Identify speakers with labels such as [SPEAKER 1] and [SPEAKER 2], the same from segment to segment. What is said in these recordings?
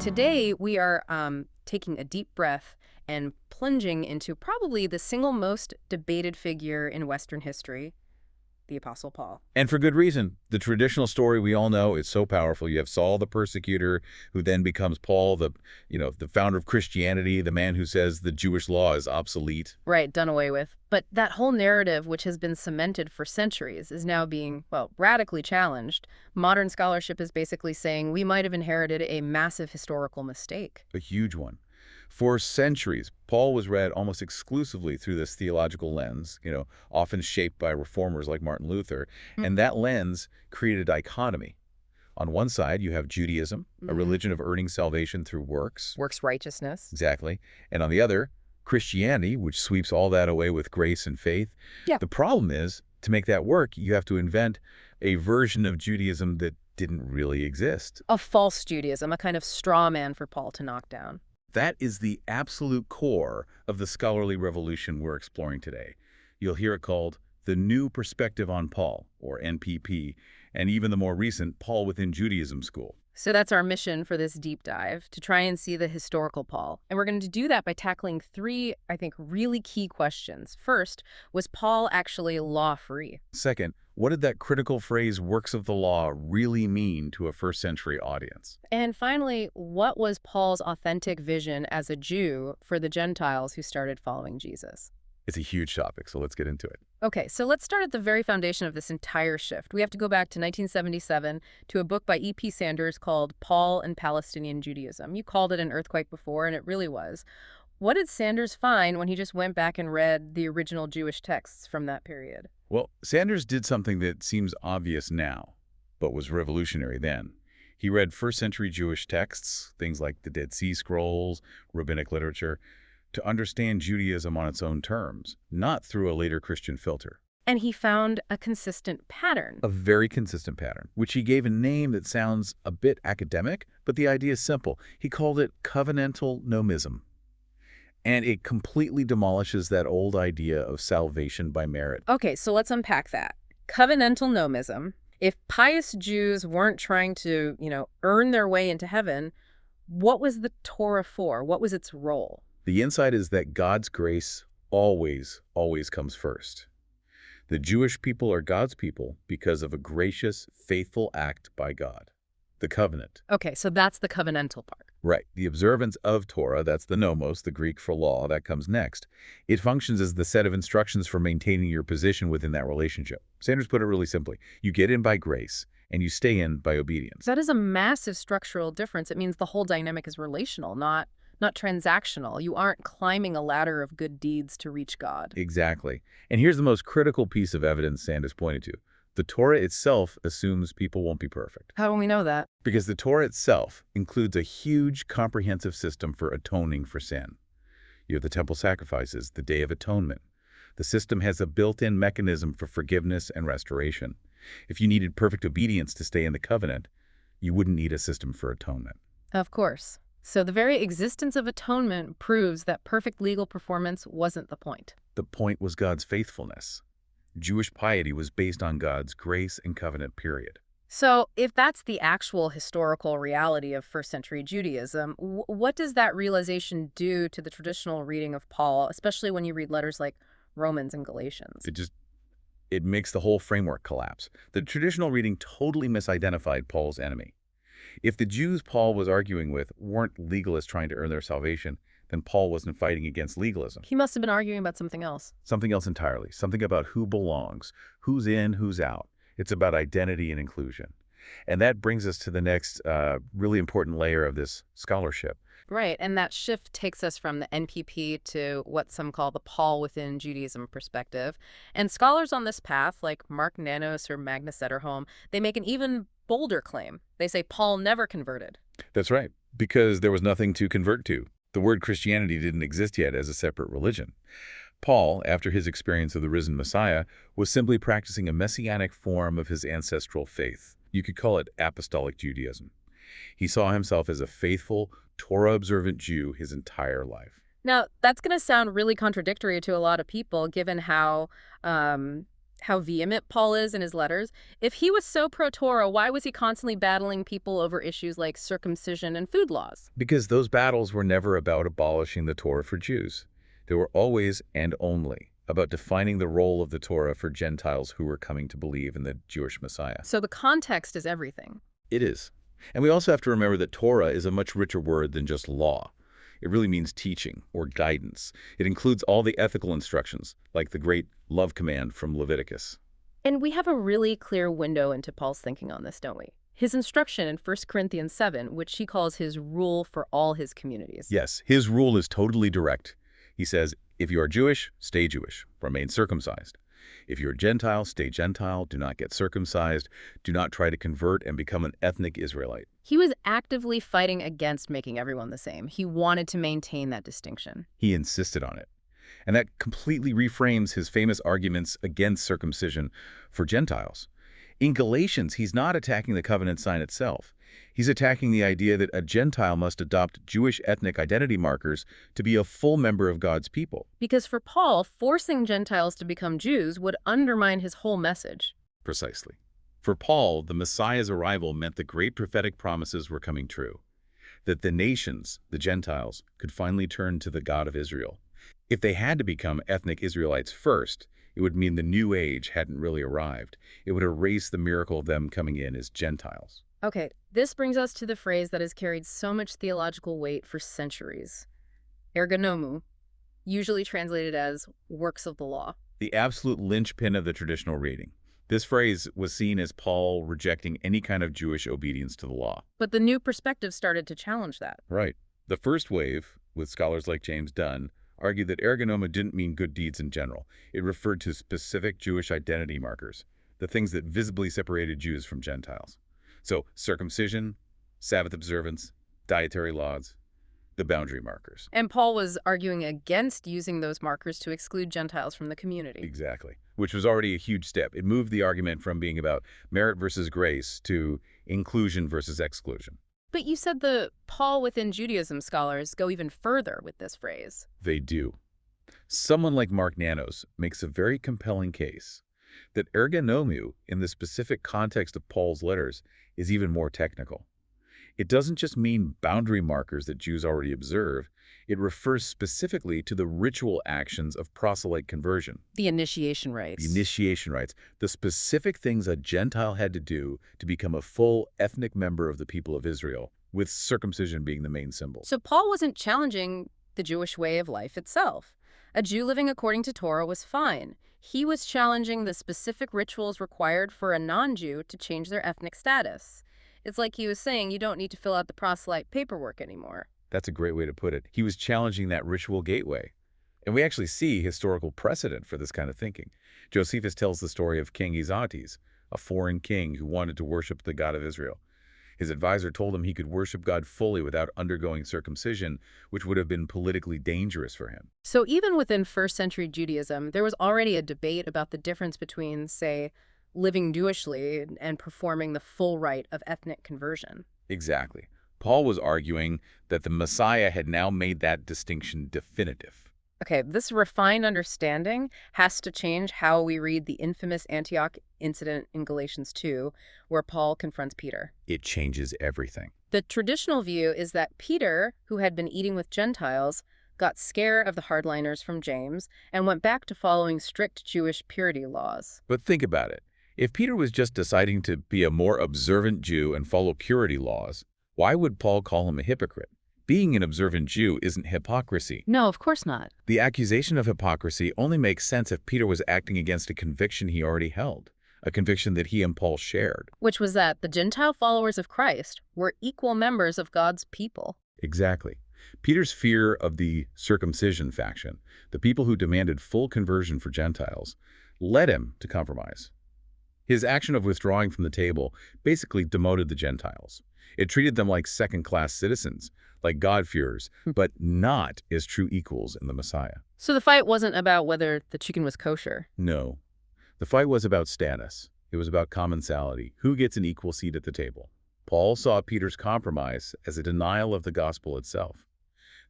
[SPEAKER 1] today we are taking a deep breath and plunging into probably the single most debated figure in Western history, the Apostle Paul.
[SPEAKER 2] And for good reason. The traditional story we all know is so powerful. You have Saul the persecutor, who then becomes Paul, the founder of Christianity, the man who says the Jewish law is obsolete.
[SPEAKER 1] Right, done away with. But that whole narrative, which has been cemented for centuries, is now being, well, radically challenged. Modern scholarship is basically saying we might have inherited a massive historical mistake.
[SPEAKER 2] A huge one. For centuries, Paul was read almost exclusively through this theological lens, often shaped by reformers like Martin Luther, and that lens created a dichotomy. On one side, you have Judaism, a religion of earning salvation through works.
[SPEAKER 1] Works righteousness.
[SPEAKER 2] Exactly. And on the other, Christianity, which sweeps all that away with grace and faith.
[SPEAKER 1] Yeah.
[SPEAKER 2] The problem is, to make that work, you have to invent a version of Judaism that didn't really exist.
[SPEAKER 1] A false Judaism, a kind of straw man for Paul to knock down.
[SPEAKER 2] That is the absolute core of the scholarly revolution we're exploring today. You'll hear it called the New Perspective on Paul, or NPP, and even the more recent Paul Within Judaism School.
[SPEAKER 1] So that's our mission for this deep dive, to try and see the historical Paul. And we're going to do that by tackling three, I think, really key questions. First, was Paul actually law-free?
[SPEAKER 2] Second, what did that critical phrase, works of the law, really mean to a first-century audience?
[SPEAKER 1] And finally, what was Paul's authentic vision as a Jew for the Gentiles who started following Jesus?
[SPEAKER 2] It's a huge topic, so let's get into it.
[SPEAKER 1] Okay, so let's start at the very foundation of this entire shift. We have to go back to 1977 to a book by E.P. Sanders called Paul and Palestinian Judaism. You called it an earthquake before, and it really was. What did Sanders find when he just went back and read the original Jewish texts from that period?
[SPEAKER 2] Well, Sanders did something that seems obvious now, but was revolutionary then. He read first-century Jewish texts, things like the Dead Sea Scrolls, rabbinic literature, to understand Judaism on its own terms, not through a later Christian filter.
[SPEAKER 1] And he found a consistent pattern.
[SPEAKER 2] A very consistent pattern, which he gave a name that sounds a bit academic, but the idea is simple. He called it covenantal nomism. And it completely demolishes that old idea of salvation by merit.
[SPEAKER 1] Okay, so let's unpack that. Covenantal nomism. If pious Jews weren't trying to, earn their way into heaven, what was the Torah for? What was its role?
[SPEAKER 2] The insight is that God's grace always comes first. The Jewish people are God's people because of a gracious, faithful act by God, the covenant.
[SPEAKER 1] Okay, so that's the covenantal part.
[SPEAKER 2] Right. The observance of Torah, that's the nomos, the Greek for law, that comes next. It functions as the set of instructions for maintaining your position within that relationship. Sanders put it really simply. You get in by grace, and you stay in by obedience.
[SPEAKER 1] That is a massive structural difference. It means the whole dynamic is relational, not transactional. You aren't climbing a ladder of good deeds to reach God.
[SPEAKER 2] Exactly. And here's the most critical piece of evidence Sanders pointed to. The Torah itself assumes people won't be perfect.
[SPEAKER 1] How do we know that?
[SPEAKER 2] Because the Torah itself includes a huge, comprehensive system for atoning for sin. You have the temple sacrifices, the Day of Atonement. The system has a built-in mechanism for forgiveness and restoration. If you needed perfect obedience to stay in the covenant, you wouldn't need a system for atonement.
[SPEAKER 1] Of course. So the very existence of atonement proves that perfect legal performance wasn't the point.
[SPEAKER 2] The point was God's faithfulness. Jewish piety was based on God's grace and covenant, period.
[SPEAKER 1] So if that's the actual historical reality of first-century Judaism, what does that realization do to the traditional reading of Paul, especially when you read letters like Romans and Galatians?
[SPEAKER 2] It makes the whole framework collapse. The traditional reading totally misidentified Paul's enemy. If the Jews Paul was arguing with weren't legalists trying to earn their salvation, then Paul wasn't fighting against legalism.
[SPEAKER 1] He must have been arguing about something else.
[SPEAKER 2] Something else entirely. Something about who belongs, who's in, who's out. It's about identity and inclusion. And that brings us to the next really important layer of this scholarship.
[SPEAKER 1] Right, and that shift takes us from the NPP to what some call the Paul Within Judaism perspective. And scholars on this path, like Mark Nanos or Magnus Ederholm, they make an even bolder claim. They say Paul never converted.
[SPEAKER 2] That's right, because there was nothing to convert to. The word Christianity didn't exist yet as a separate religion. Paul, after his experience of the risen Messiah, was simply practicing a messianic form of his ancestral faith. You could call it apostolic Judaism. He saw himself as a faithful, Torah-observant Jew his entire life.
[SPEAKER 1] Now, that's going to sound really contradictory to a lot of people, given how How vehement Paul is in his letters. If he was so pro-Torah, why was he constantly battling people over issues like circumcision and food laws?
[SPEAKER 2] Because those battles were never about abolishing the Torah for Jews. They were always and only about defining the role of the Torah for Gentiles who were coming to believe in the Jewish Messiah.
[SPEAKER 1] So the context is everything.
[SPEAKER 2] It is. And we also have to remember that Torah is a much richer word than just law. It really means teaching or guidance. It includes all the ethical instructions, like the great love command from Leviticus.
[SPEAKER 1] And we have a really clear window into Paul's thinking on this, don't we? His instruction in 1 Corinthians 7, which he calls his rule for all his communities.
[SPEAKER 2] Yes, his rule is totally direct. He says, if you are Jewish, stay Jewish, remain circumcised. If you're Gentile, stay Gentile, do not get circumcised, do not try to convert and become an ethnic Israelite.
[SPEAKER 1] He was actively fighting against making everyone the same. He wanted to maintain that distinction.
[SPEAKER 2] He insisted on it. And that completely reframes his famous arguments against circumcision for Gentiles. In Galatians, he's not attacking the covenant sign itself. He's attacking the idea that a Gentile must adopt Jewish ethnic identity markers to be a full member of God's people.
[SPEAKER 1] Because for Paul, forcing Gentiles to become Jews would undermine his whole message.
[SPEAKER 2] Precisely. For Paul, the Messiah's arrival meant the great prophetic promises were coming true, that the nations, the Gentiles, could finally turn to the God of Israel. If they had to become ethnic Israelites first, it would mean the new age hadn't really arrived. It would erase the miracle of them coming in as Gentiles.
[SPEAKER 1] Okay, this brings us to the phrase that has carried so much theological weight for centuries. Ergonomou, usually translated as works of the law.
[SPEAKER 2] The absolute linchpin of the traditional reading. This phrase was seen as Paul rejecting any kind of Jewish obedience to the law.
[SPEAKER 1] But the new perspective started to challenge that.
[SPEAKER 2] Right. The first wave, with scholars like James Dunn, argued that ergonoma didn't mean good deeds in general. It referred to specific Jewish identity markers, the things that visibly separated Jews from Gentiles. So circumcision, Sabbath observance, dietary laws, the boundary markers.
[SPEAKER 1] And Paul was arguing against using those markers to exclude Gentiles from the community.
[SPEAKER 2] Exactly. Which was already a huge step. It moved the argument from being about merit versus grace to inclusion versus exclusion.
[SPEAKER 1] But you said the Paul within Judaism scholars go even further with this phrase.
[SPEAKER 2] They do. Someone like Mark Nanos makes a very compelling case that ergonomou, in the specific context of Paul's letters, is even more technical. It doesn't just mean boundary markers that Jews already observe. It refers specifically to the ritual actions of proselyte conversion.
[SPEAKER 1] The initiation rites.
[SPEAKER 2] The initiation rites, the specific things a Gentile had to do to become a full ethnic member of the people of Israel, with circumcision being the main symbol.
[SPEAKER 1] So Paul wasn't challenging the Jewish way of life itself. A Jew living according to Torah was fine. He was challenging the specific rituals required for a non-Jew to change their ethnic status. It's like he was saying you don't need to fill out the proselyte paperwork anymore.
[SPEAKER 2] That's a great way to put it. He was challenging that ritual gateway. And we actually see historical precedent for this kind of thinking. Josephus tells the story of King Izates, a foreign king who wanted to worship the God of Israel. His advisor told him he could worship God fully without undergoing circumcision, which would have been politically dangerous for him.
[SPEAKER 1] So even within first-century Judaism, there was already a debate about the difference between, say, living Jewishly and performing the full rite of ethnic conversion.
[SPEAKER 2] Exactly. Paul was arguing that the Messiah had now made that distinction definitive.
[SPEAKER 1] Okay, this refined understanding has to change how we read the infamous Antioch incident in Galatians 2, where Paul confronts Peter.
[SPEAKER 2] It changes everything.
[SPEAKER 1] The traditional view is that Peter, who had been eating with Gentiles, got scared of the hardliners from James and went back to following strict Jewish purity laws.
[SPEAKER 2] But think about it. If Peter was just deciding to be a more observant Jew and follow purity laws, why would Paul call him a hypocrite? Being an observant Jew isn't hypocrisy.
[SPEAKER 1] No, of course not.
[SPEAKER 2] The accusation of hypocrisy only makes sense if Peter was acting against a conviction he already held, a conviction that he and Paul shared.
[SPEAKER 1] Which was that the Gentile followers of Christ were equal members of God's people.
[SPEAKER 2] Exactly. Peter's fear of the circumcision faction, the people who demanded full conversion for Gentiles, led him to compromise. His action of withdrawing from the table basically demoted the Gentiles. It treated them like second-class citizens, like God-fearers, but not as true equals in the Messiah.
[SPEAKER 1] So the fight wasn't about whether the chicken was kosher.
[SPEAKER 2] No. The fight was about status. It was about commensality. Who gets an equal seat at the table? Paul saw Peter's compromise as a denial of the gospel itself,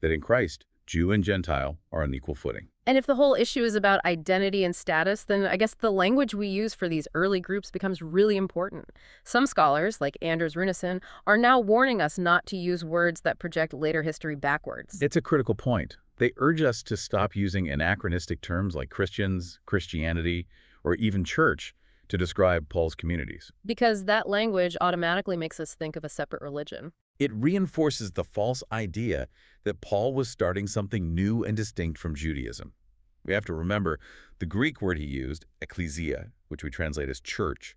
[SPEAKER 2] that in Christ, Jew and Gentile are on equal footing.
[SPEAKER 1] And if the whole issue is about identity and status, then I guess the language we use for these early groups becomes really important. Some scholars, like Anders Runeson, are now warning us not to use words that project later history backwards.
[SPEAKER 2] It's a critical point. They urge us to stop using anachronistic terms like Christians, Christianity, or even church to describe Paul's communities.
[SPEAKER 1] Because that language automatically makes us think of a separate religion.
[SPEAKER 2] It reinforces the false idea that Paul was starting something new and distinct from Judaism. We have to remember the Greek word he used, ekklesia, which we translate as church,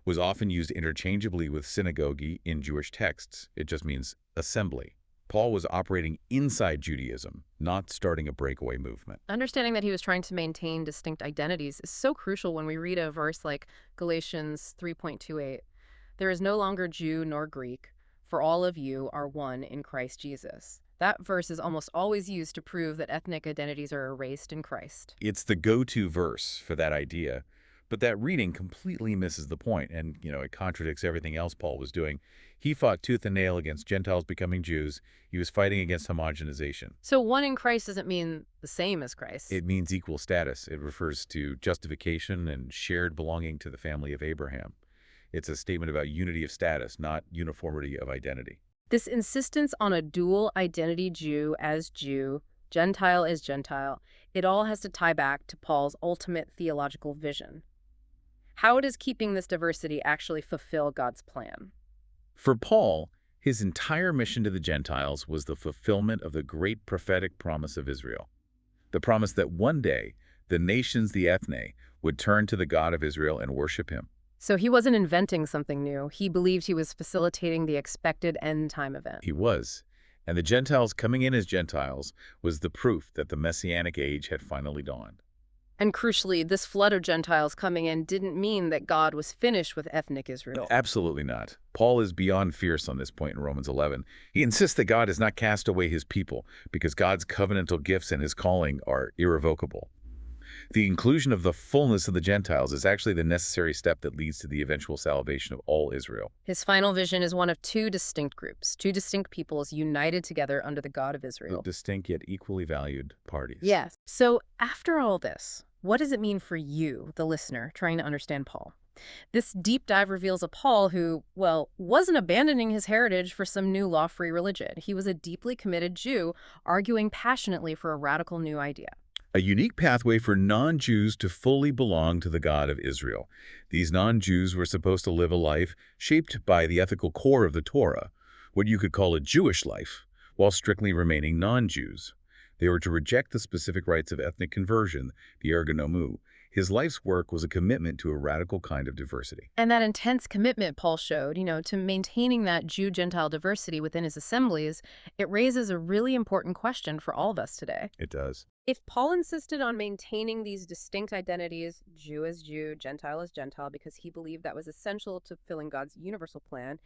[SPEAKER 2] was often used interchangeably with synagogue in Jewish texts. It just means assembly. Paul was operating inside Judaism, not starting a breakaway movement.
[SPEAKER 1] Understanding that he was trying to maintain distinct identities is so crucial when we read a verse like Galatians 3:28. There is no longer Jew nor Greek, for all of you are one in Christ Jesus. That verse is almost always used to prove that ethnic identities are erased in Christ.
[SPEAKER 2] It's the go-to verse for that idea, but that reading completely misses the point, and, it contradicts everything else Paul was doing. He fought tooth and nail against Gentiles becoming Jews. He was fighting against homogenization.
[SPEAKER 1] So one in Christ doesn't mean the same as Christ.
[SPEAKER 2] It means equal status. It refers to justification and shared belonging to the family of Abraham. It's a statement about unity of status, not uniformity of identity.
[SPEAKER 1] This insistence on a dual identity, Jew as Jew, Gentile as Gentile, it all has to tie back to Paul's ultimate theological vision. How does keeping this diversity actually fulfill God's plan?
[SPEAKER 2] For Paul, his entire mission to the Gentiles was the fulfillment of the great prophetic promise of Israel. The promise that one day, the nations, the ethne, would turn to the God of Israel and worship him.
[SPEAKER 1] So he wasn't inventing something new. He believed he was facilitating the expected end-time event.
[SPEAKER 2] He was. And the Gentiles coming in as Gentiles was the proof that the Messianic age had finally dawned.
[SPEAKER 1] And crucially, this flood of Gentiles coming in didn't mean that God was finished with ethnic Israel.
[SPEAKER 2] No, absolutely not. Paul is beyond fierce on this point in Romans 11. He insists that God has not cast away his people because God's covenantal gifts and his calling are irrevocable. The inclusion of the fullness of the Gentiles is actually the necessary step that leads to the eventual salvation of all Israel.
[SPEAKER 1] His final vision is one of two distinct groups, two distinct peoples united together under the God of Israel.
[SPEAKER 2] Distinct yet equally valued parties.
[SPEAKER 1] Yes. So after all this, what does it mean for you, the listener, trying to understand Paul? This deep dive reveals a Paul who, wasn't abandoning his heritage for some new law-free religion. He was a deeply committed Jew, arguing passionately for a radical new idea.
[SPEAKER 2] A unique pathway for non-Jews to fully belong to the God of Israel. These non-Jews were supposed to live a life shaped by the ethical core of the Torah, what you could call a Jewish life, while strictly remaining non-Jews. They were to reject the specific rites of ethnic conversion, the ergonomou. His life's work was a commitment to a radical kind of diversity.
[SPEAKER 1] And that intense commitment Paul showed, to maintaining that Jew-Gentile diversity within his assemblies, it raises a really important question for all of us today.
[SPEAKER 2] It does.
[SPEAKER 1] If Paul insisted on maintaining these distinct identities, Jew as Jew, Gentile as Gentile, because he believed that was essential to fulfilling God's universal plan,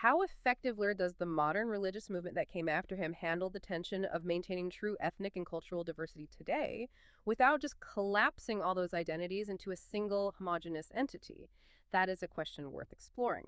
[SPEAKER 1] how effectively does the modern religious movement that came after him handle the tension of maintaining true ethnic and cultural diversity today without just collapsing all those identities into a single homogeneous entity? That is a question worth exploring.